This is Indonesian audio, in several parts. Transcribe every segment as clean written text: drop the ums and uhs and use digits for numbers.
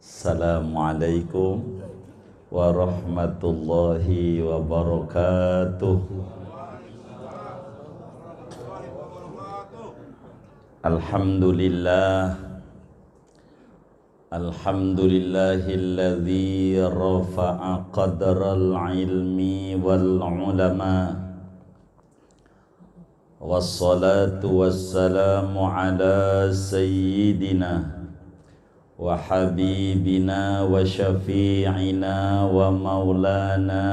Assalamualaikum warahmatullahi wabarakatuh. Alhamdulillah, alhamdulillahilladzi rafa'a qadral ilmi wal ulama. Wassalatu wassalamu ala sayyidina wa habibina wa syafi'ina wa maulana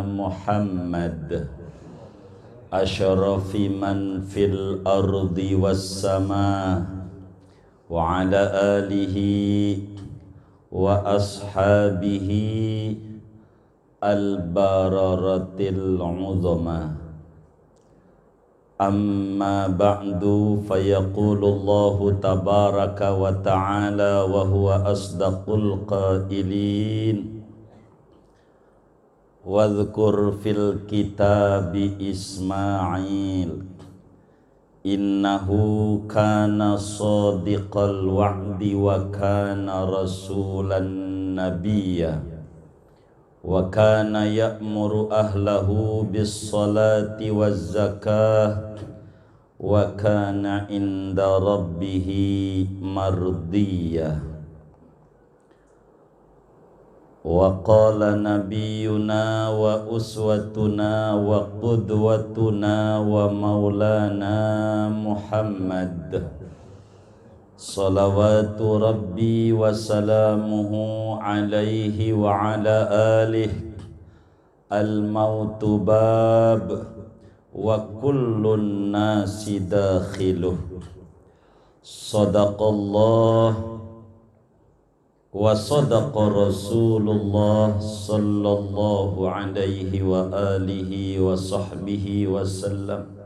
Muhammad asyrafi man fil ardi was sama wa ala alihi wa ashabihi al bararatil uzama. Amma ba'du, fayaqulullahu tabaraka wa ta'ala wa huwa asdaqul qailin. Wadhkur fil kitabi Ismail innahu kana sadiqal wa'di wa kana rasulan nabiyya wa kana ya'muru ahlahu bis salati waz zakah wa kana inda rabbih mardiyya. Wa qala nabiyyuna wa uswatuna wa qudwatuna wa maulana Muhammad salawatu rabbi wa salamuhu alaihi wa ala alihi al-mautu bab wa kullun nasi dakhiluh. Sadaqallah wa sadaqa Rasulullah sallallahu alaihi wa alihi wa sahbihi wa sallam.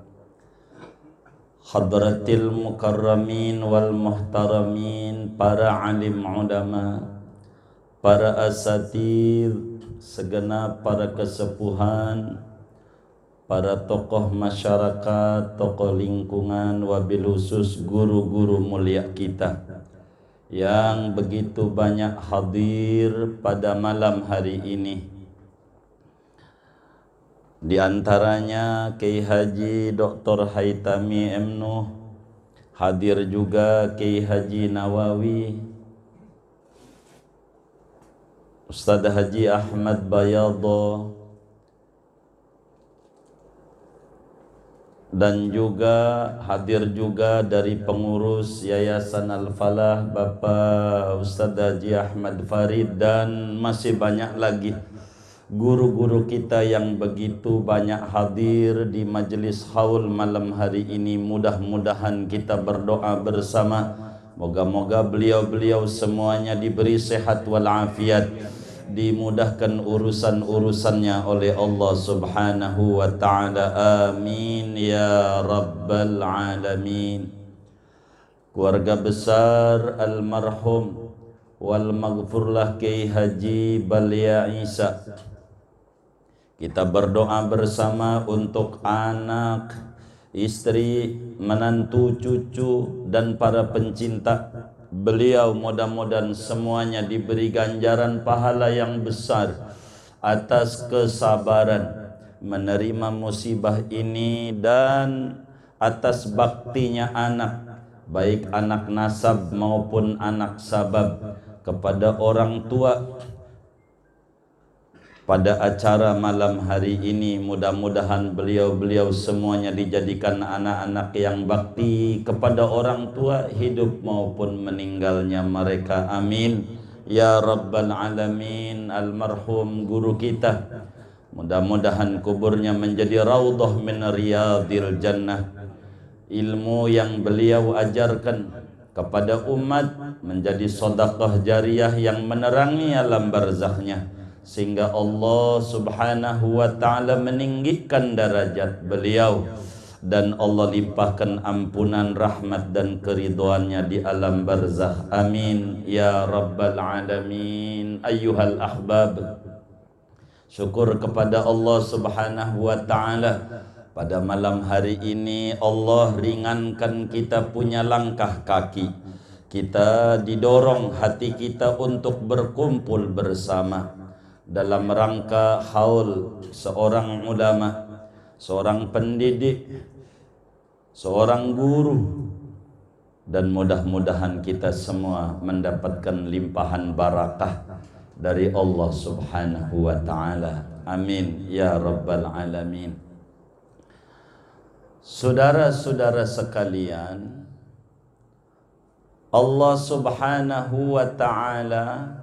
Hadratil mukarramin wal muhtaramin, para alim ulama, para asatidz, segenap para kesepuhan, para tokoh masyarakat, tokoh lingkungan, wabil khusus guru-guru mulia kita yang begitu banyak hadir pada malam hari ini. Di antaranya Kiai Haji Dr. Haitami M. Nuh, hadir juga Kiai Haji Nawawi, Ustaz Haji Ahmad Bayadho, dan juga hadir juga dari pengurus Yayasan Al-Falah Bapak Ustaz Haji Ahmad Farid, dan masih banyak lagi guru-guru kita yang begitu banyak hadir di majelis haul malam hari ini. Mudah-mudahan kita berdoa bersama, moga-moga beliau-beliau semuanya diberi sehat walafiat, dimudahkan urusan-urusannya oleh Allah subhanahu wa ta'ala. Amin ya rabbal alamin. Keluarga besar almarhum wal maghfurlah Kiai Haji Balia Isa, kita berdoa bersama untuk anak, istri, menantu, cucu, dan para pencinta beliau. Mudah-mudahan semuanya diberi ganjaran pahala yang besar atas kesabaran menerima musibah ini dan atas baktinya anak, baik anak nasab maupun anak sabab, kepada orang tua pada acara malam hari ini. Mudah-mudahan beliau-beliau semuanya dijadikan anak-anak yang bakti kepada orang tua, hidup maupun meninggalnya mereka. Amin ya rabbal alamin. Almarhum guru kita, mudah-mudahan kuburnya menjadi raudhah min riyadil jannah. Ilmu yang beliau ajarkan kepada umat menjadi sedekah jariyah yang menerangi alam barzakhnya, sehingga Allah subhanahu wa ta'ala meninggikan derajat beliau dan Allah limpahkan ampunan, rahmat dan keridhaannya di alam barzakh. Amin ya rabbal alamin. Ayyuhal ahbab, syukur kepada Allah subhanahu wa ta'ala, pada malam hari ini Allah ringankan kita punya langkah kaki kita didorong hati kita untuk berkumpul bersama dalam rangka haul seorang ulama, seorang pendidik, seorang guru, dan mudah-mudahan kita semua mendapatkan limpahan barakah dari Allah Subhanahu wa taala. Amin ya rabbal alamin. Saudara-saudara sekalian, Allah Subhanahu wa ta'ala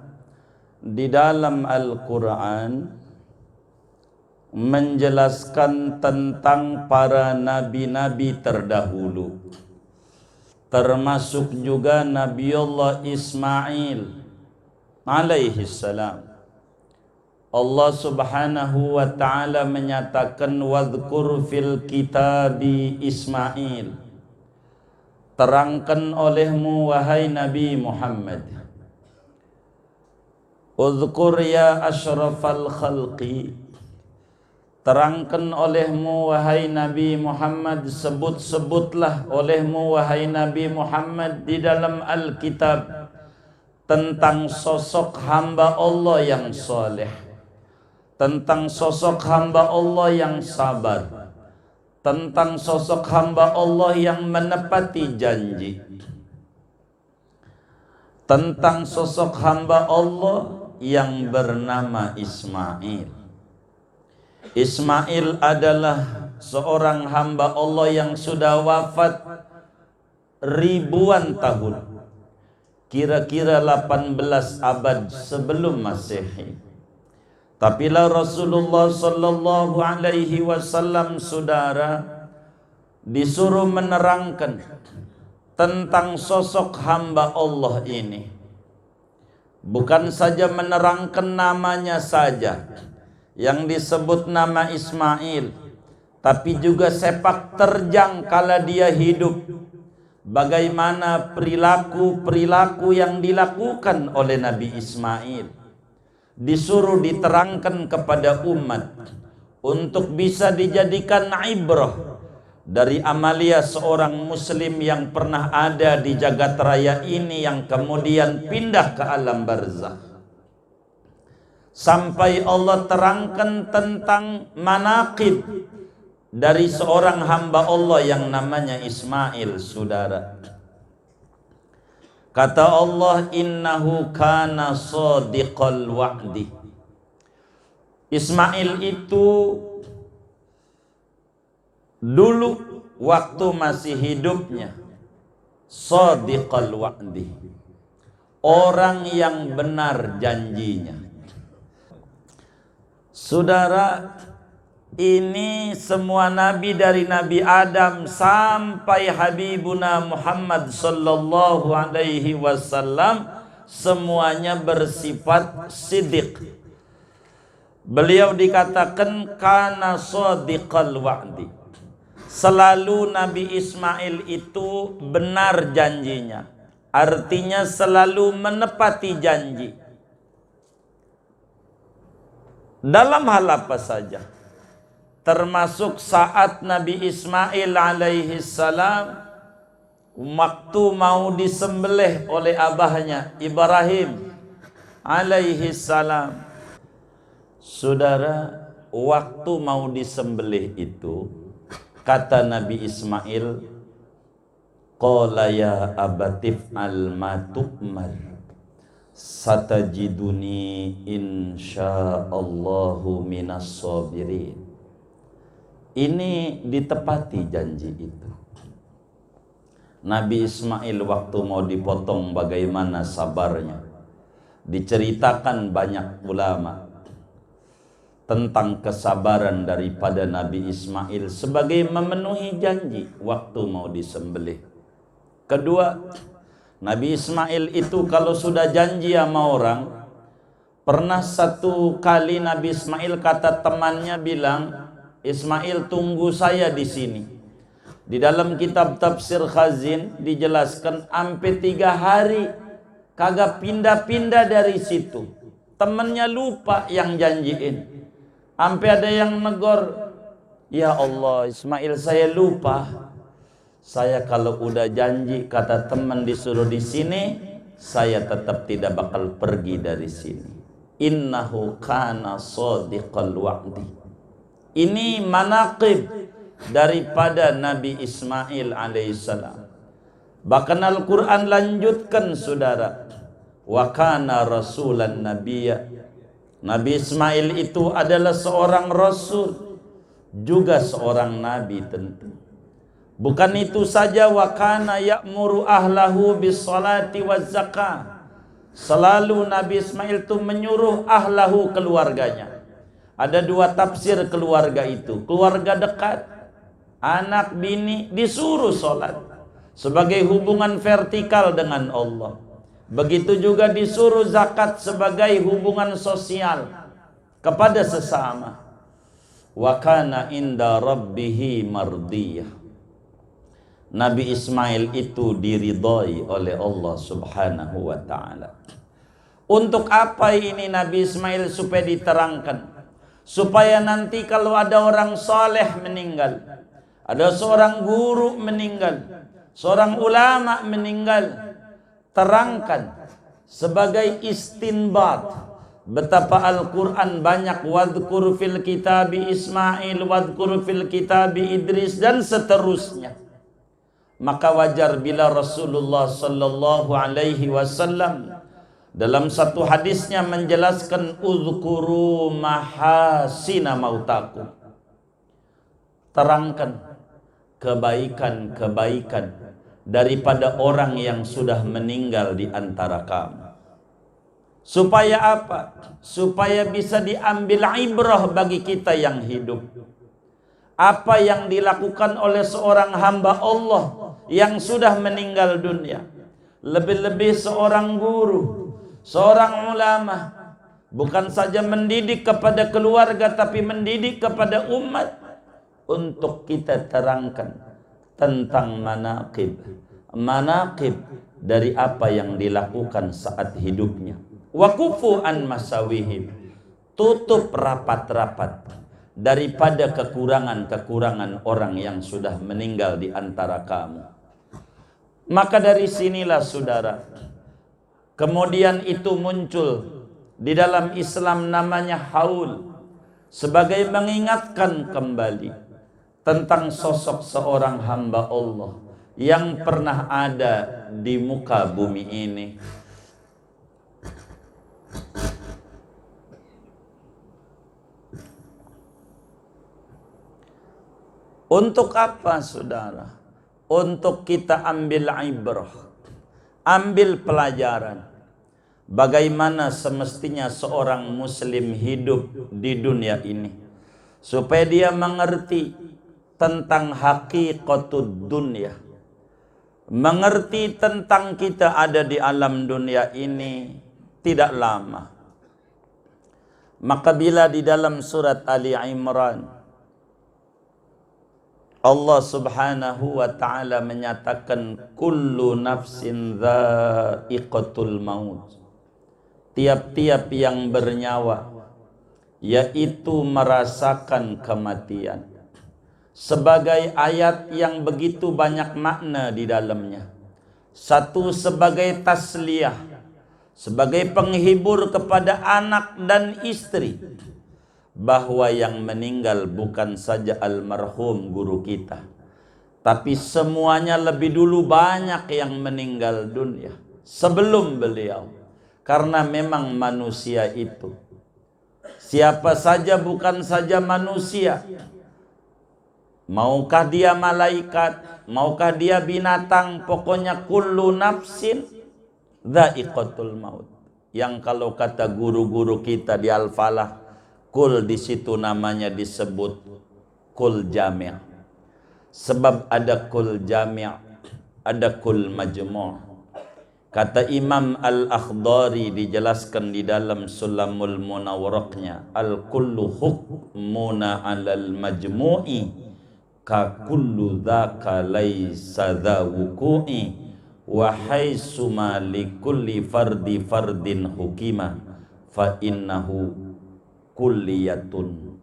di dalam Al-Quran menjelaskan tentang para nabi-nabi terdahulu, termasuk juga Nabiullah Ismail alaihi salam. Allah Subhanahu wa ta'ala menyatakan wadhkur fil kitabi Ismail, terangkan olehmu wahai Nabi Muhammad, udhkur ya asyrafal khalqi, terangkan olehmu wahai Nabi Muhammad, sebut-sebutlah olehmu wahai Nabi Muhammad di dalam Alkitab tentang sosok hamba Allah yang soleh, tentang sosok hamba Allah yang sabar, tentang sosok hamba Allah yang menepati janji, tentang sosok hamba Allah yang bernama Ismail. Ismail adalah seorang hamba Allah yang sudah wafat ribuan tahun, kira-kira 18 abad sebelum Masehi. Tapi Rasulullah sallallahu alaihi wasallam, saudara, disuruh menerangkan tentang sosok hamba Allah ini. Bukan saja menerangkan namanya saja yang disebut nama Ismail, tapi juga sepak terjang kala dia hidup, bagaimana perilaku-perilaku yang dilakukan oleh Nabi Ismail. Disuruh diterangkan kepada umat untuk bisa dijadikan ibrah dari amalia seorang muslim yang pernah ada di jagat raya ini, yang kemudian pindah ke alam barzakh. Sampai Allah terangkan tentang manaqib dari seorang hamba Allah yang namanya Ismail, saudara. Kata Allah, innahu kana shadiqal wa'di. Ismail itu dulu waktu masih hidupnya shadiqal wa'di, orang yang benar janjinya. Saudara, ini semua nabi dari Nabi Adam sampai Habibuna Muhammad sallallahu alaihi wasallam semuanya bersifat siddiq. Beliau dikatakan kana shadiqal wa'di. Selalu Nabi Ismail itu benar janjinya, artinya selalu menepati janji. Dalam hal apa saja, termasuk saat Nabi Ismail alaihi salam waktu mau disembelih oleh abahnya Ibrahim alaihi salam. Saudara, waktu mau disembelih itu kata Nabi Ismail, qala ya abatif al matukmar satajiduni insyaallahu minas sabirin. Ini ditepati janji itu. Nabi Ismail waktu mau dipotong bagaimana sabarnya. Diceritakan banyak ulama tentang kesabaran daripada Nabi Ismail sebagai memenuhi janji waktu mau disembelih. Kedua, Nabi Ismail itu kalau sudah janji sama orang, pernah satu kali Nabi Ismail kata temannya bilang, Ismail tunggu saya di sini. Di dalam kitab tafsir Khazin dijelaskan sampai 3 hari kagak pindah-pindah dari situ. Temannya lupa yang janjiin. Sampai ada yang negor, ya Allah Ismail saya lupa. Saya kalau udah janji, kata teman disuruh di sini, saya tetap tidak bakal pergi dari sini. Innahu kana shadiqal wa'di. Ini manaqib daripada Nabi Ismail alaihissalam. Bahkan Al-Quran lanjutkan, saudara, wa kana rasulan nabiyya. Nabi Ismail itu adalah seorang rasul, juga seorang nabi tentu. Bukan itu saja, wa kana ya'muru ahlahu bis salati waz zakah. Selalu Nabi Ismail itu menyuruh ahlahu, keluarganya. Ada dua tafsir keluarga itu. Keluarga dekat, anak, bini, disuruh sholat sebagai hubungan vertikal dengan Allah. Begitu juga disuruh zakat sebagai hubungan sosial kepada sesama. Wa kana inda rabbihi mardiyah. Nabi Ismail itu diridhai oleh Allah subhanahu wa ta'ala. Untuk apa ini Nabi Ismail? Supaya diterangkan, supaya nanti kalau ada orang saleh meninggal, ada seorang guru meninggal, seorang ulama meninggal, terangkan sebagai istinbat betapa Al-Quran banyak wadhkur fil kitabi Ismail, wadhkur fil kitabi Idris, dan seterusnya. Maka wajar bila Rasulullah sallallahu alaihi wasallam dalam satu hadisnya menjelaskan uzkuru mahasina mautakum, terangkan kebaikan-kebaikan daripada orang yang sudah meninggal di antara kamu. Supaya apa? Supaya bisa diambil ibrah bagi kita yang hidup. Apa yang dilakukan oleh seorang hamba Allah yang sudah meninggal dunia, lebih-lebih seorang guru, seorang ulama, bukan saja mendidik kepada keluarga, tapi mendidik kepada umat. Untuk kita terangkan tentang manaqib dari apa yang dilakukan saat hidupnya. Wa kufu an masawihim, tutup rapat-rapat daripada kekurangan-kekurangan orang yang sudah meninggal di antara kamu. Maka dari sinilah, saudara, kemudian itu muncul di dalam Islam namanya haul, sebagai mengingatkan kembali tentang sosok seorang hamba Allah yang pernah ada di muka bumi ini. Untuk apa, saudara? Untuk kita ambil ibrah, ambil pelajaran bagaimana semestinya seorang muslim hidup di dunia ini, supaya dia mengerti tentang hakikatud dunia, mengerti tentang kita ada di alam dunia ini tidak lama. Maka bila di dalam surat Ali Imran Allah subhanahu wa ta'ala menyatakan kullu nafsin dha'iqatul maut, tiap-tiap yang bernyawa yaitu merasakan kematian, sebagai ayat yang begitu banyak makna di dalamnya. Satu, sebagai tasliyah, sebagai penghibur kepada anak dan istri, bahwa yang meninggal bukan saja almarhum guru kita, tapi semuanya lebih dulu banyak yang meninggal dunia sebelum beliau. Karena memang manusia itu, siapa saja bukan saja manusia, maukah dia malaikat, maukah dia binatang, pokoknya kullu nafsin dha'iqatul maut. Yang kalau kata guru-guru kita di Al-Falah, kul di situ namanya disebut kul jami'. Sebab ada kul jami', ada kul majmu'. Kata Imam Al-Akhdari dijelaskan di dalam Sulamul Munawwarahnya, al-kullu hukmuna 'alal majmu'i ka kullu dzaka laisa dza wuqu'i wa haitsuma likulli fardin hukima fa innahu kulliyatun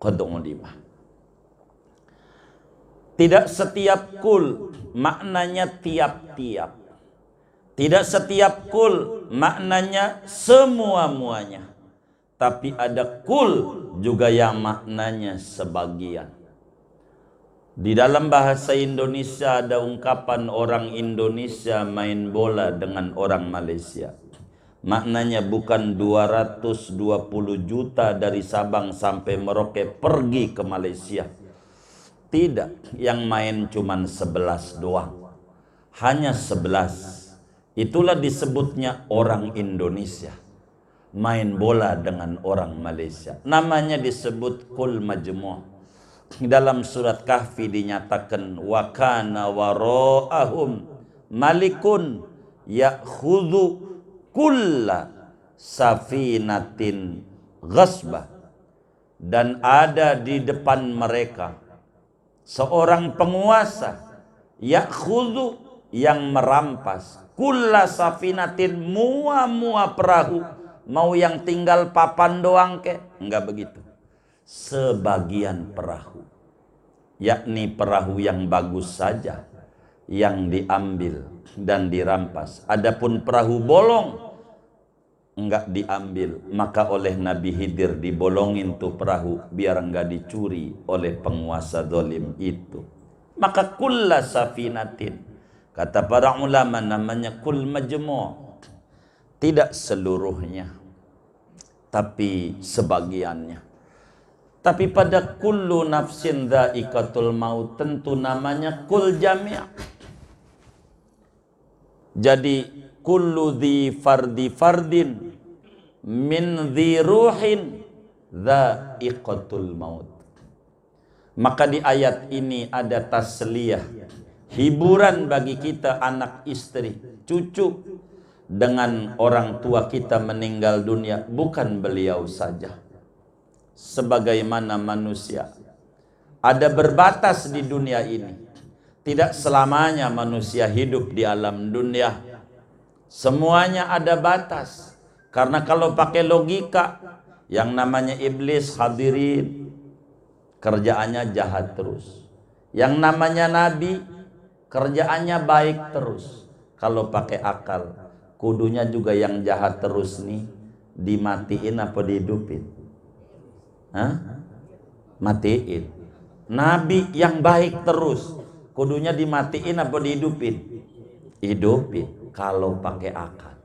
qad ulima. Tidak setiap kul maknanya tiap-tiap. Tidak setiap kul maknanya semua-muanya. Tapi ada kul juga yang maknanya sebagian. Di dalam bahasa Indonesia ada ungkapan orang Indonesia main bola dengan orang Malaysia. Maknanya bukan 220 juta dari Sabang sampai Merauke pergi ke Malaysia. Tidak, yang main cuman 11 doang. Hanya 11. Itulah disebutnya orang Indonesia main bola dengan orang Malaysia. Namanya disebut kul majmu'. Dalam surat Kahfi dinyatakan wa kana wara'ahum malikun ya'khudhu kulla safinatin ghasbah. Dan ada di depan mereka seorang penguasa ya'khudhu yang merampas kulla safinatin mua perahu. Mau yang tinggal papan doang ke? Enggak begitu. Sebagian perahu, yakni perahu yang bagus saja yang diambil dan dirampas. Adapun perahu bolong enggak diambil. Maka oleh Nabi Khidir dibolongin tuh perahu biar enggak dicuri oleh penguasa zalim itu. Maka kulla safinatin, kata para ulama, namanya kul majmu'. Tidak seluruhnya, tapi sebagiannya. Tapi pada kullu nafsin dha'iqatul maut tentu namanya kul jami'. Jadi kullu dhi fardin min dhi ruhin dha'iqatul maut. Maka di ayat ini ada tasliyah, hiburan bagi kita anak istri, cucu, dengan orang tua kita meninggal dunia. Bukan beliau saja, sebagaimana manusia ada berbatas di dunia ini. Tidak selamanya manusia hidup di alam dunia. Semuanya ada batas. Karena kalau pakai logika, yang namanya iblis hadirin kerjaannya jahat terus. Yang namanya nabi kerjaannya baik terus. Kalau pakai akal, kudunya juga yang jahat terus nih dimatiin apa dihidupin? Hah? Matiin. Nabi yang baik terus, kudunya dimatiin apa dihidupin? Hidupin kalau pakai akal.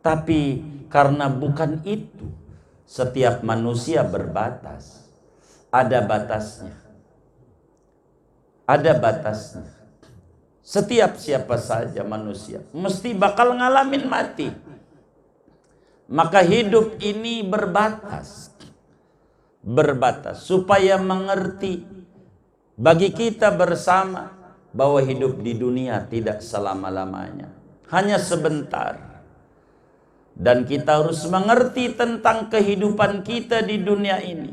Tapi karena bukan itu, setiap manusia berbatas. Ada batasnya. Ada batasnya. Setiap siapa saja manusia mesti bakal ngalamin mati. Maka hidup ini berbatas. Berbatas supaya mengerti bagi kita bersama bahwa hidup di dunia tidak selama-lamanya, hanya sebentar. Dan kita harus mengerti tentang kehidupan kita di dunia ini,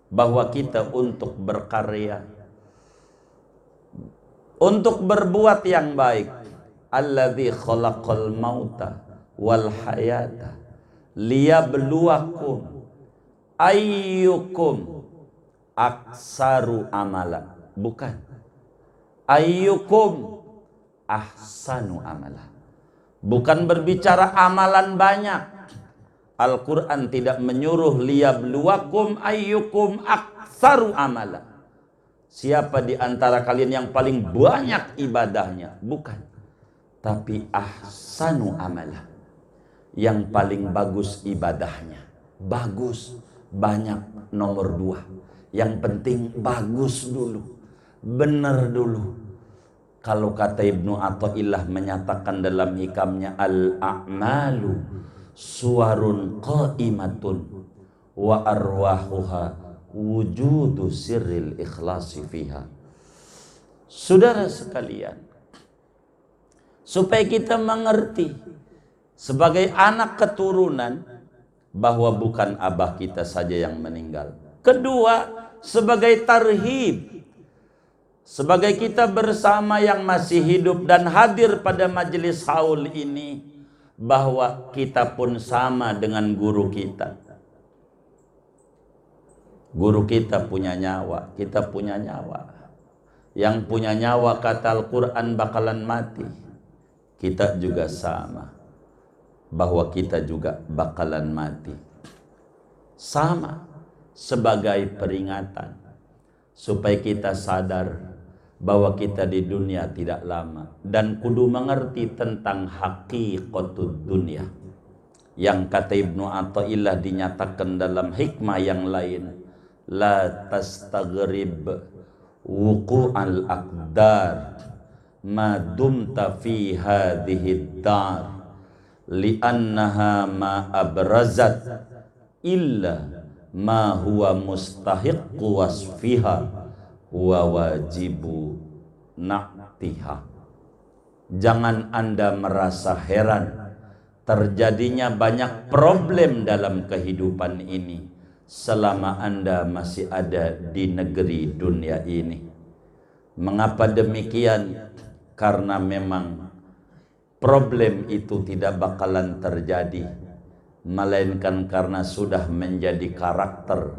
bahwa kita untuk berkarya, untuk berbuat yang baik. Alladzi khalaqal mauta wal hayata liyabluwakum ayyukum aksaru amala. Bukan ayyukum ahsanu amala. Bukan berbicara amalan banyak. Al-Quran tidak menyuruh liyabluwakum ayyukum aksaru amala. Siapa di antara kalian yang paling banyak ibadahnya? Bukan. Tapi ahsanu amalah, yang paling bagus ibadahnya. Bagus, banyak nomor 2. Yang penting bagus dulu, benar dulu. Kalau kata Ibnu Athaillah menyatakan dalam hikamnya, al-a'malu suwarun qa'imatun wa arwahuha wujudu sirril ikhlasi fiha. Saudara sekalian, supaya kita mengerti sebagai anak keturunan bahwa bukan abah kita saja yang meninggal. Kedua, sebagai tarhib, sebagai kita bersama yang masih hidup dan hadir pada majelis haul ini, bahwa kita pun sama dengan guru kita. Guru kita punya nyawa, kita punya nyawa. Yang punya nyawa kata Al-Quran bakalan mati. Kita juga sama, bahwa kita juga bakalan mati. Sama, sebagai peringatan supaya kita sadar bahwa kita di dunia tidak lama dan kudu mengerti tentang hakikatud dunia. Yang kata Ibnu Athaillah dinyatakan dalam hikmah yang lain, la tastaghrib wuqu'al aqdar ma dumta fi hadhihi dar li'annaha ma abrazat illa ma huwa mustahiqqu wasfiha wa wajibu na'tiha. Jangan Anda merasa heran terjadinya banyak problem dalam kehidupan ini selama Anda masih ada di negeri dunia ini. Mengapa demikian? Karena memang problem itu tidak bakalan terjadi, melainkan karena sudah menjadi karakter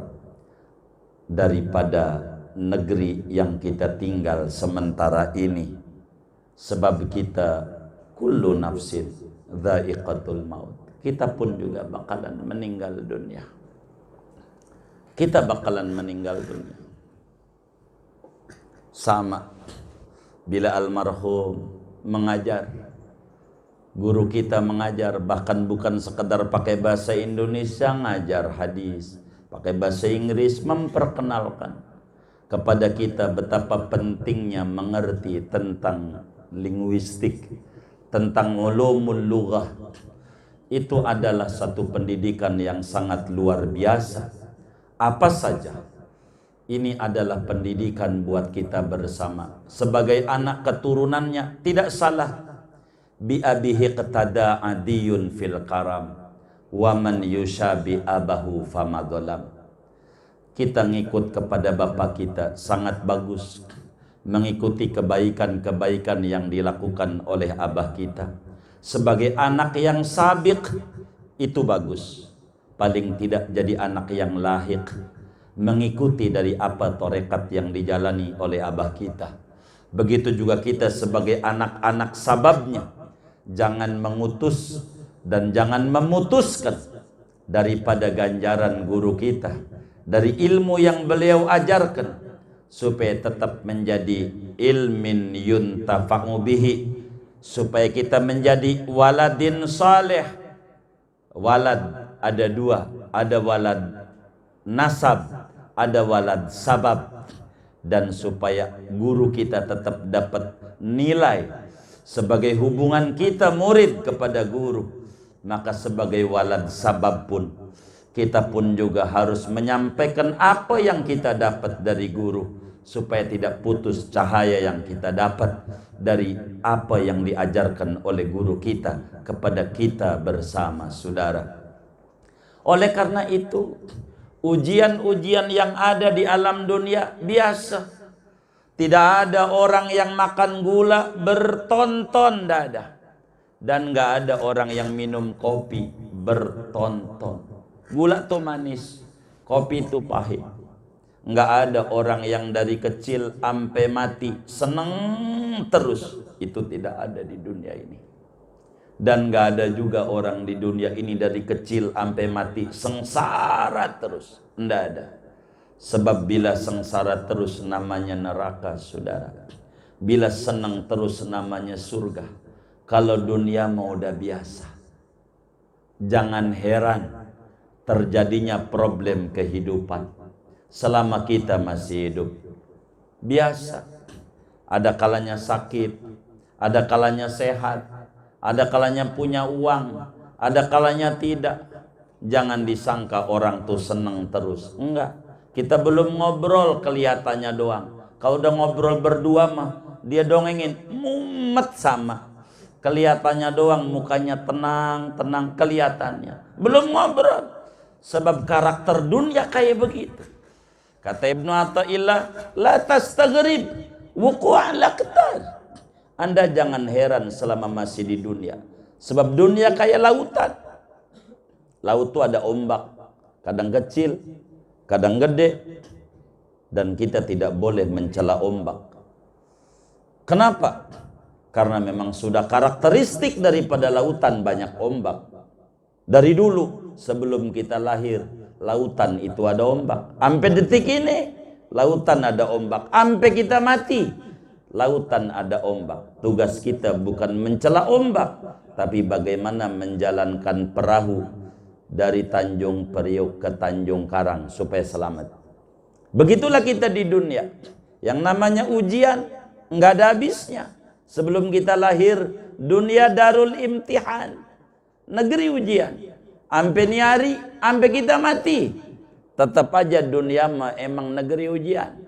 daripada negeri yang kita tinggal sementara ini. Sebab kita kullu nafsin dha'iqatul maut, kita pun juga bakalan meninggal dunia. Kita bakalan meninggal dunia. Sama bila almarhum mengajar, guru kita mengajar, bahkan bukan sekedar pakai bahasa Indonesia ngajar hadis, pakai bahasa Inggris, memperkenalkan kepada kita betapa pentingnya mengerti tentang linguistik, tentang ulumul lughah. Itu adalah satu pendidikan yang sangat luar biasa. Apa saja ini adalah pendidikan buat kita bersama sebagai anak keturunannya. Tidak salah, bi abihi qtada adiyun fil karam wa man yushabi abahu famadzalam. Kita ngikut kepada bapak kita, sangat bagus. Mengikuti kebaikan-kebaikan yang dilakukan oleh abah kita. Sebagai anak yang sabiq, itu bagus. Paling tidak jadi anak yang lahik, mengikuti dari apa torekat yang dijalani oleh abah kita. Begitu juga kita sebagai anak-anak sababnya. Jangan mengutus dan jangan memutuskan daripada ganjaran guru kita, dari ilmu yang beliau ajarkan, supaya tetap menjadi ilmin yuntafa'u bihi, supaya kita menjadi waladin saleh. Walad ada dua, ada walad nasab, ada walad sabab. Dan supaya guru kita tetap dapat nilai sebagai hubungan kita murid kepada guru, maka sebagai walad sabab pun kita pun juga harus menyampaikan apa yang kita dapat dari guru, supaya tidak putus cahaya yang kita dapat dari apa yang diajarkan oleh guru kita kepada kita bersama saudara. Oleh karena itu, ujian-ujian yang ada di alam dunia biasa. Tidak ada orang yang makan gula bertonton, tidak ada. Dan nggak ada orang yang minum kopi bertonton. Gula itu manis, kopi itu pahit. Nggak ada orang yang dari kecil sampai mati seneng terus. Itu tidak ada di dunia ini. Dan nggak ada juga orang di dunia ini dari kecil sampai mati sengsara terus. Nggak ada. Sebab bila sengsara terus namanya neraka, saudara. Bila senang terus namanya surga. Kalau dunia mau udah biasa, jangan heran terjadinya problem kehidupan selama kita masih hidup. Biasa. Ada kalanya sakit, ada kalanya sehat, ada kalanya punya uang, ada kalanya tidak. Jangan disangka orang tuh seneng terus. Enggak. Kita belum ngobrol kelihatannya doang. Kalau udah ngobrol berdua mah dia dongengin mumet sama. Kelihatannya doang, mukanya tenang kelihatannya. Belum ngobrol. Sebab karakter dunia kayak begitu. Kata Ibnu Athaillah, la tastaghrib wuqu'al aqdar. Anda jangan heran selama masih di dunia. Sebab dunia kayak lautan. Laut itu ada ombak, kadang kecil, kadang gede, dan kita tidak boleh mencela ombak. Kenapa? Karena memang sudah karakteristik daripada lautan banyak ombak. Dari dulu sebelum kita lahir, lautan itu ada ombak. Sampai detik ini lautan ada ombak. Sampai kita mati, lautan ada ombak. Tugas kita bukan mencela ombak, tapi bagaimana menjalankan perahu dari Tanjung Priok ke Tanjung Karang supaya selamat. Begitulah kita di dunia. Yang namanya ujian nggak ada habisnya. Sebelum kita lahir, dunia darul imtihan, negeri ujian. Sampai nyari, sampai kita mati, tetap aja dunia emang negeri ujian.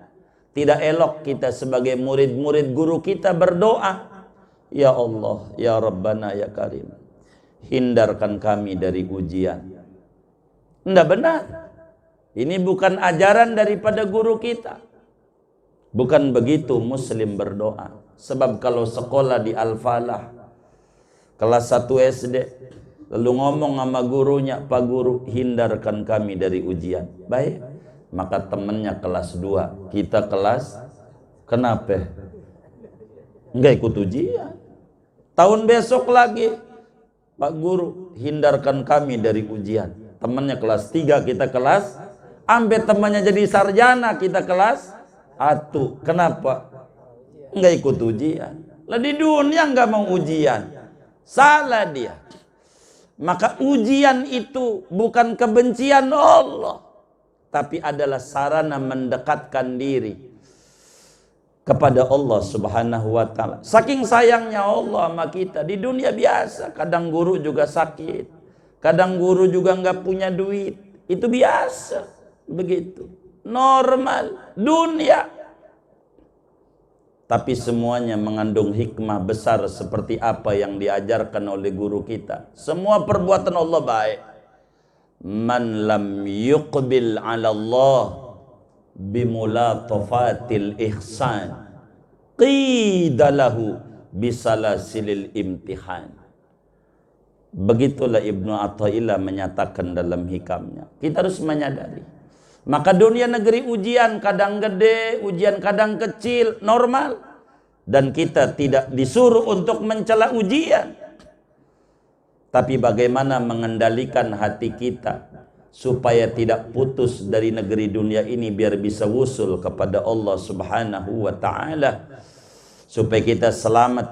Tidak elok kita sebagai murid-murid guru kita berdoa, ya Allah, ya Rabbana, ya Karim, hindarkan kami dari ujian. Tidak benar. Ini bukan ajaran daripada guru kita. Bukan begitu muslim berdoa. Sebab kalau sekolah di Al-Falah kelas 1 SD, lalu ngomong sama gurunya, Pak Guru, hindarkan kami dari ujian. Baik, maka temannya kelas 2, kita kelas, kenapa? Enggak ikut ujian. Tahun besok lagi, Pak Guru, hindarkan kami dari ujian. Temannya kelas 3, kita kelas, sampai temannya jadi sarjana, kita kelas 1. Kenapa? Enggak ikut ujian. Lah di dunia enggak mau ujian. Salah dia. Maka ujian itu bukan kebencian Allah, tapi adalah sarana mendekatkan diri kepada Allah Subhanahu wa ta'ala. Saking sayangnya Allah sama kita, di dunia biasa, kadang guru juga sakit, kadang guru juga enggak punya duit. Itu biasa. Begitu. Normal. Dunia. Tapi semuanya mengandung hikmah besar seperti apa yang diajarkan oleh guru kita. Semua perbuatan Allah baik. Man lam yuqbil ala Allah bimulatafatil ihsan qidalahu bisalasilil imtihan. Begitulah Ibnu Athaillah menyatakan dalam hikamnya. Kita harus menyadari. Maka dunia negeri ujian, kadang gede, ujian kadang kecil, normal. Dan kita tidak disuruh untuk mencela ujian. Tapi bagaimana mengendalikan hati kita supaya tidak putus dari negeri dunia ini, biar bisa wusul kepada Allah Subhanahu wa ta'ala. Supaya kita selamat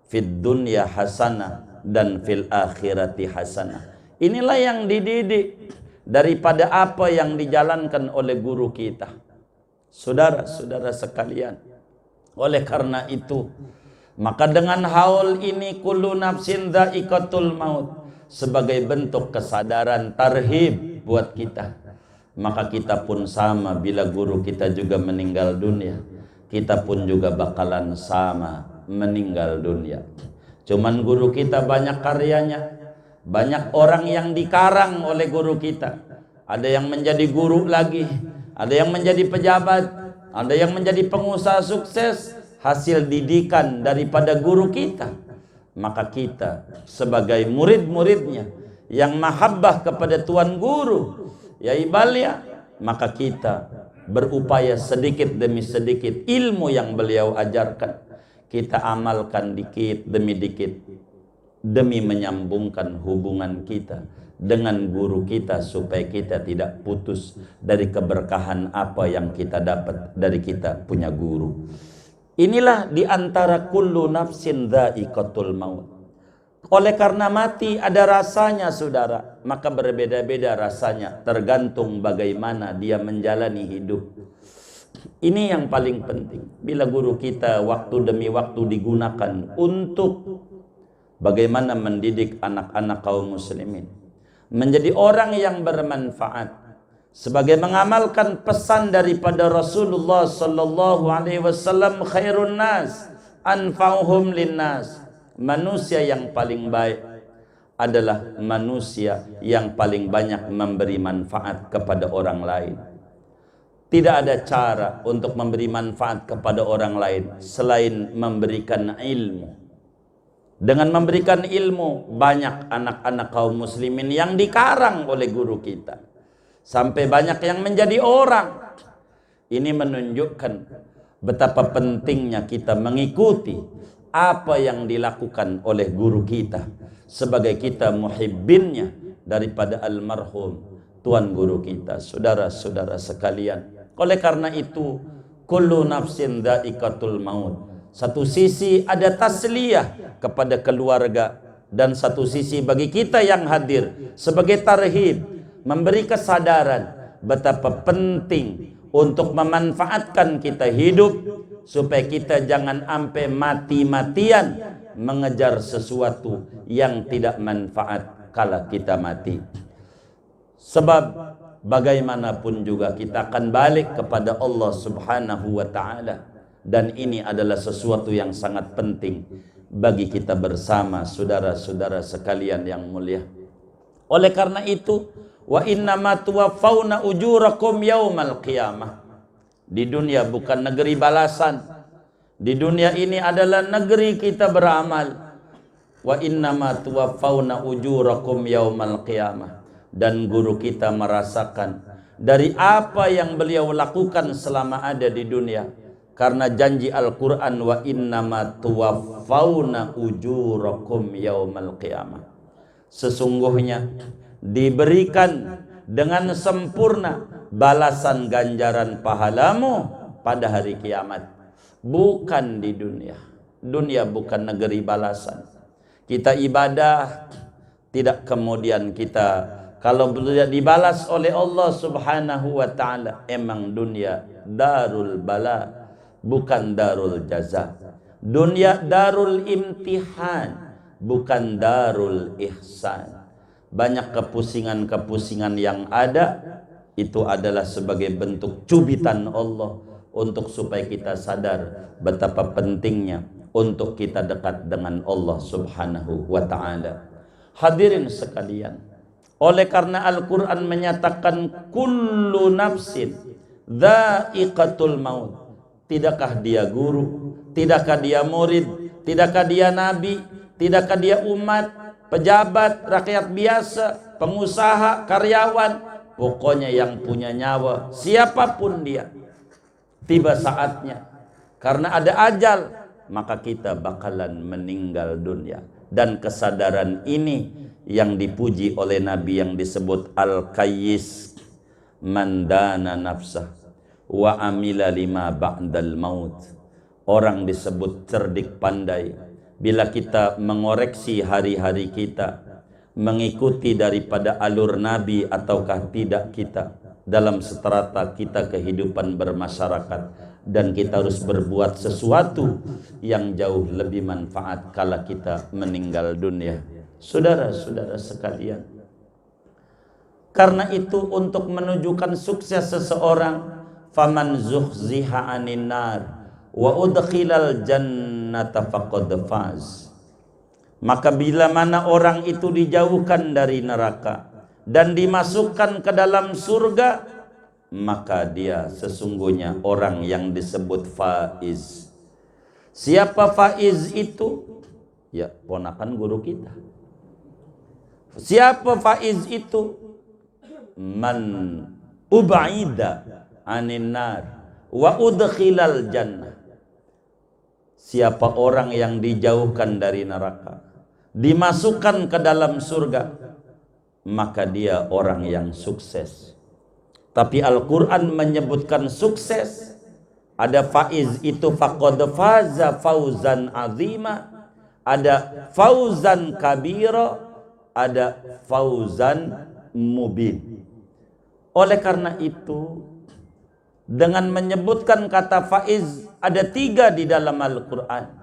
fid dunya hasanah dan fil akhirati hasanah. Inilah yang dididik daripada apa yang dijalankan oleh guru kita. Saudara-saudara sekalian, oleh karena itu, maka dengan haul ini kullu nafsin dha'iqatul maut, sebagai bentuk kesadaran tarhib buat kita. Maka kita pun sama, bila guru kita juga meninggal dunia, kita pun juga bakalan sama meninggal dunia. Cuman guru kita banyak karyanya. Banyak orang yang dikarang oleh guru kita. Ada yang menjadi guru lagi, ada yang menjadi pejabat, ada yang menjadi pengusaha sukses, hasil didikan daripada guru kita. Maka kita sebagai murid-muridnya yang mahabbah kepada tuan guru, ya ibalia, maka kita berupaya sedikit demi sedikit ilmu yang beliau ajarkan, kita amalkan dikit demi dikit, demi menyambungkan hubungan kita dengan guru kita, supaya kita tidak putus dari keberkahan apa yang kita dapat dari kita punya guru. Inilah diantara kullu nafsin dha'iqatul maut. Oleh karena mati ada rasanya, saudara, maka berbeda-beda rasanya tergantung bagaimana dia menjalani hidup. Ini yang paling penting. Bila guru kita waktu demi waktu digunakan untuk bagaimana mendidik anak-anak kaum muslimin menjadi orang yang bermanfaat, sebagai mengamalkan pesan daripada Rasulullah sallallahu alaihi wasallam, khairun nas anfa'uhum linnas. Manusia yang paling baik adalah manusia yang paling banyak memberi manfaat kepada orang lain. Tidak ada cara untuk memberi manfaat kepada orang lain selain memberikan ilmu. Dengan memberikan ilmu, banyak anak-anak kaum muslimin yang dikarang oleh guru kita, sampai banyak yang menjadi orang. Ini menunjukkan Betapa pentingnya kita mengikuti apa yang dilakukan oleh guru kita sebagai kita muhibbinnya daripada almarhum tuan guru kita. Saudara-saudara sekalian, oleh karena itu kullu nafsin dha'iqatul maut. Satu sisi ada tasliyah kepada keluarga, dan satu sisi bagi kita yang hadir sebagai tarhib, memberi kesadaran betapa penting untuk memanfaatkan kita hidup supaya kita jangan sampai mati-matian mengejar sesuatu yang tidak manfaat kala kita mati. Sebab bagaimanapun juga kita akan balik kepada Allah Subhanahu wa taala, dan ini adalah sesuatu yang sangat penting bagi kita bersama, saudara-saudara sekalian yang mulia. Oleh karena itu, wa innama tuwaffawna ujurakum yaumal qiyamah. Di dunia bukan negeri balasan. Di dunia ini adalah negeri kita beramal. Wa innama tuwaffawna ujurakum yaumal qiyamah. Dan guru kita merasakan dari apa yang beliau lakukan selama ada di dunia. Karena janji Al-Quran, wa innama tuwaffawna ujurakum yaumal qiyamah. Sesungguhnya diberikan dengan sempurna balasan ganjaran pahalamu pada hari kiamat, bukan di dunia. Dunia bukan negeri balasan. Kita ibadah tidak kemudian kita kalau dibalas oleh Allah Subhanahu wa taala. Emang dunia darul bala, bukan darul jaza. Dunia darul imtihan, bukan darul ihsan. Banyak kepusingan-kepusingan yang ada itu adalah sebagai bentuk cubitan Allah untuk supaya kita sadar betapa pentingnya untuk kita dekat dengan Allah Subhanahu wa taala. Hadirin sekalian, oleh karena Al-Quran menyatakan kullu nafsin dha'iqatul maut. Tidakkah dia guru? Tidakkah dia murid? Tidakkah dia nabi? Tidakkah dia umat, pejabat, rakyat biasa, pengusaha, karyawan? Pokoknya yang punya nyawa, siapapun dia, tiba saatnya karena ada ajal, maka kita bakalan meninggal dunia. Dan kesadaran ini yang dipuji oleh Nabi yang disebut Al-Qayyis, mandana nafsah wa amila lima ba'dal maut. Orang disebut cerdik pandai bila kita mengoreksi hari-hari kita, mengikuti daripada alur Nabi ataukah tidak kita dalam strata kita kehidupan bermasyarakat. Dan kita harus berbuat sesuatu yang jauh lebih manfaat kala kita meninggal dunia. Saudara-saudara sekalian, karena itu untuk menunjukkan sukses seseorang, faman zuhziha 'anil nar wa udkhilal jannata faqad faz. Maka bila mana orang itu dijauhkan dari neraka dan dimasukkan ke dalam surga, maka dia sesungguhnya orang yang disebut faiz. Siapa faiz itu? Ya, ponakan guru kita. Siapa faiz itu? Man ubaida 'anin nar wa udkhilal jannah. Siapa orang yang dijauhkan dari neraka, dimasukkan ke dalam surga, maka dia orang yang sukses. Tapi Al-Quran menyebutkan sukses. Ada faiz itu faqad faza fauzan azima, ada fauzan kabira, ada fauzan mubin. Oleh karena itu, dengan menyebutkan kata faiz, ada 3 di dalam Al-Quran.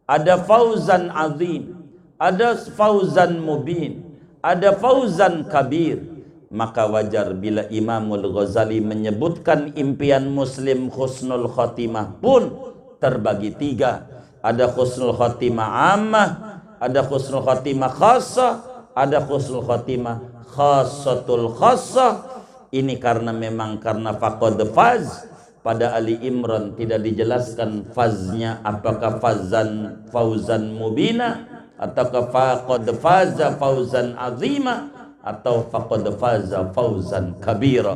Ada fauzan azim, ada fauzan mubin, ada fauzan kabir. Maka wajar bila Imamul Ghazali menyebutkan impian muslim husnul khotimah pun terbagi 3. Ada husnul khotimah ammah, ada husnul khotimah khassah, ada husnul khotimah khassatul khassah. Ini karena memang karena faqad faz. Pada Ali Imran tidak dijelaskan faznya apakah fauzan mubina ataukah faqad faza fauzan azima atau faqad faza fauzan kabira.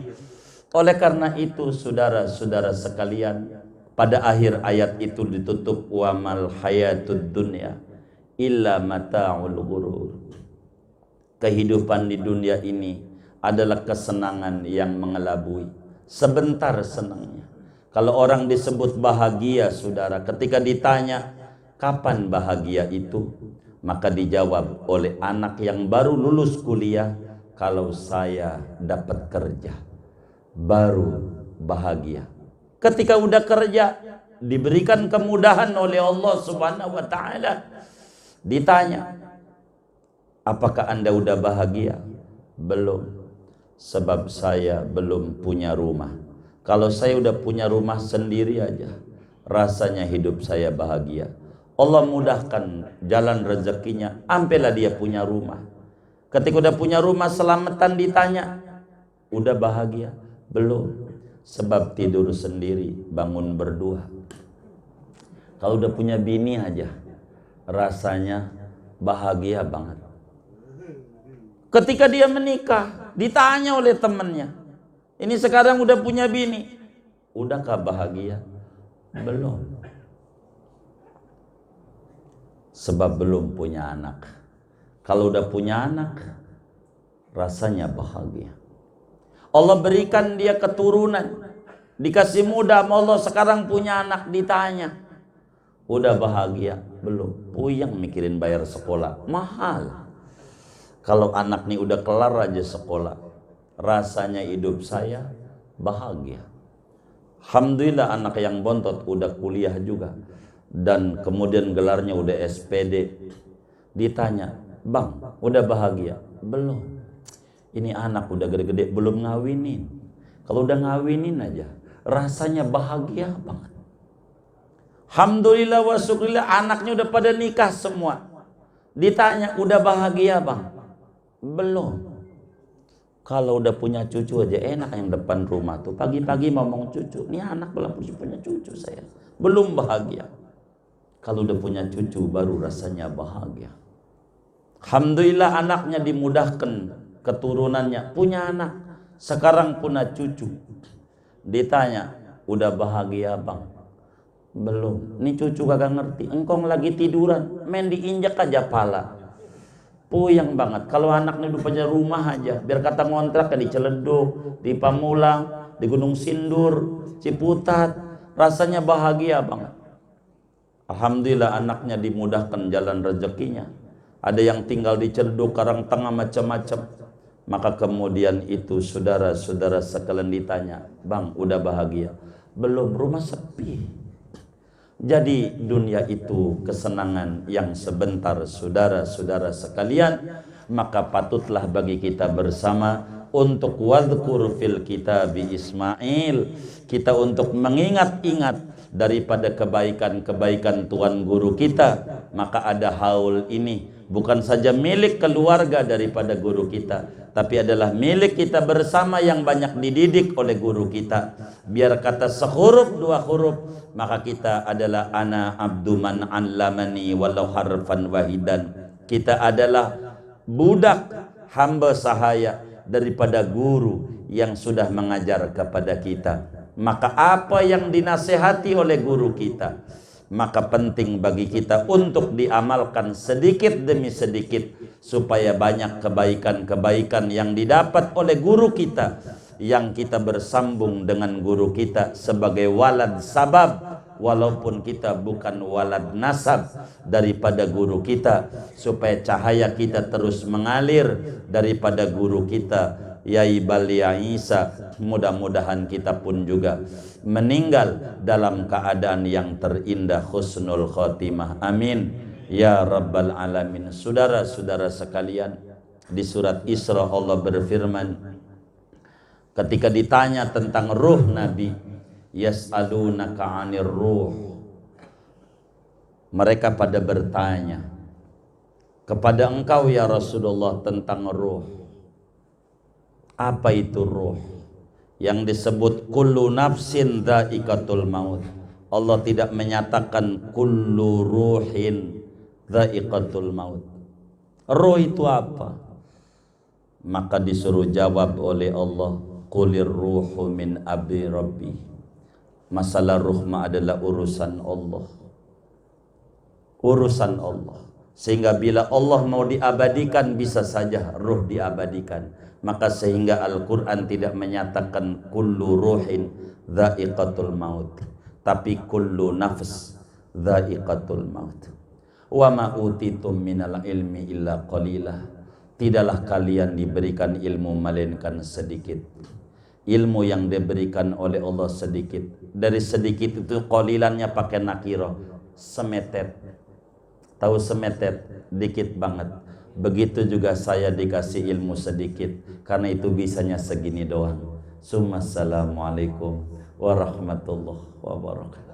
Oleh karena itu saudara-saudara sekalian, Pada akhir ayat itu ditutup wa mal hayatud dunya illa mata'ul ghurur. Kehidupan di dunia ini adalah kesenangan yang mengelabui. Sebentar senangnya. Kalau orang disebut bahagia, saudara, ketika ditanya kapan bahagia itu, maka dijawab oleh anak yang baru lulus kuliah, kalau saya dapat kerja baru bahagia. Ketika udah kerja, diberikan kemudahan oleh Allah Subhanahu wa taala, ditanya, apakah Anda udah bahagia? Belum. Sebab saya belum punya rumah. Kalau saya udah punya rumah sendiri aja, rasanya hidup saya bahagia. Allah mudahkan jalan rezekinya, ampelah dia punya rumah. Ketika udah punya rumah, selamatan ditanya, udah bahagia? Belum. Sebab tidur sendiri, bangun berdua. Kalau udah punya bini aja, rasanya bahagia banget. Ketika dia menikah, ditanya oleh temannya, ini sekarang udah punya bini, udahkah bahagia? Belum. Sebab belum punya anak. Kalau udah punya anak, rasanya bahagia. Allah berikan dia keturunan, dikasih mudah sama Allah, sekarang punya anak, ditanya, udah bahagia? Belum. Puyeng mikirin bayar sekolah, mahal. Kalau anak nih udah kelar aja sekolah, rasanya hidup saya bahagia. Alhamdulillah anak yang bontot udah kuliah juga, dan kemudian gelarnya udah SPD. Ditanya, bang, udah bahagia? Belum. Ini anak udah gede-gede, belum ngawinin. Kalau udah ngawinin aja, rasanya bahagia banget. Alhamdulillah wa syukurillah, anaknya udah pada nikah semua. Ditanya, udah bahagia bang? Belum. Kalau udah punya cucu aja enak, yang depan rumah tuh pagi-pagi ngomong cucu. Ini anak belum punya cucu saya, belum bahagia. Kalau udah punya cucu baru rasanya bahagia. Alhamdulillah anaknya dimudahkan keturunannya, punya anak, sekarang punya cucu. Ditanya, udah bahagia bang? Belum. Ini cucu kagak ngerti, engkong lagi tiduran, main diinjak aja pala. Puyeng banget. Kalau anaknya udah punya rumah aja, biar kata ngontrak di Ciledug, di Pamulang, di Gunung Sindur, Ciputat, rasanya bahagia banget. Alhamdulillah anaknya dimudahkan jalan rezekinya. Ada yang tinggal di Ciledug, Karangtengah, macam-macam. Maka kemudian itu saudara-saudara sekalian ditanya, bang udah bahagia? Belum, rumah sepi. Jadi dunia itu kesenangan yang sebentar, saudara-saudara sekalian. Maka patutlah bagi kita bersama untuk wadhkur fil kitabi Ismail, kita untuk mengingat-ingat daripada kebaikan-kebaikan tuan guru kita. Maka ada haul ini bukan saja milik keluarga daripada guru kita, tapi adalah milik kita bersama yang banyak dididik oleh guru kita. Biar kata sehuruf dua huruf, maka kita adalah ana abdu man 'allamani walau harfan wahidan. Kita adalah budak hamba sahaya daripada guru yang sudah mengajar kepada kita. Maka apa yang dinasehati oleh guru kita, maka penting bagi kita untuk diamalkan sedikit demi sedikit, supaya banyak kebaikan-kebaikan yang didapat oleh guru kita, yang kita bersambung dengan guru kita sebagai walad sabab, walaupun kita bukan walad nasab daripada guru kita, supaya cahaya kita terus mengalir daripada guru kita Yai Balia Isa. Mudah-mudahan kita pun juga meninggal dalam keadaan yang terindah, husnul khotimah, amin ya rabbal alamin. Saudara-saudara sekalian, di surat Isra Allah berfirman, ketika ditanya tentang ruh Nabi, yas'alunaka 'anir ruh, mereka pada bertanya kepada engkau ya Rasulullah tentang ruh. Apa itu ruh? Yang disebut kullu nafsin dha'iqatul maut. Allah tidak menyatakan kullu ruhin dha'iqatul maut. Ruh itu apa? Maka disuruh jawab oleh Allah, qulir ruhu min abi rabbi. Masalah ruh adalah urusan Allah. Urusan Allah. Sehingga bila Allah mau diabadikan, bisa saja ruh diabadikan. Maka sehingga Al-Quran tidak menyatakan kullu ruhin dha'iqatul maut, tapi kullu nafs dha'iqatul maut. Wa ma utitum minal ilmi illa qalilah. Tidaklah kalian diberikan ilmu melainkan sedikit. Ilmu yang diberikan oleh Allah sedikit. Dari sedikit itu qalilannya pakai nakirah, semetet. Tahu semetet, dikit banget. Begitu juga saya dikasih ilmu sedikit, karena itu bisanya segini doang. Assalamualaikum warahmatullahi wabarakatuh.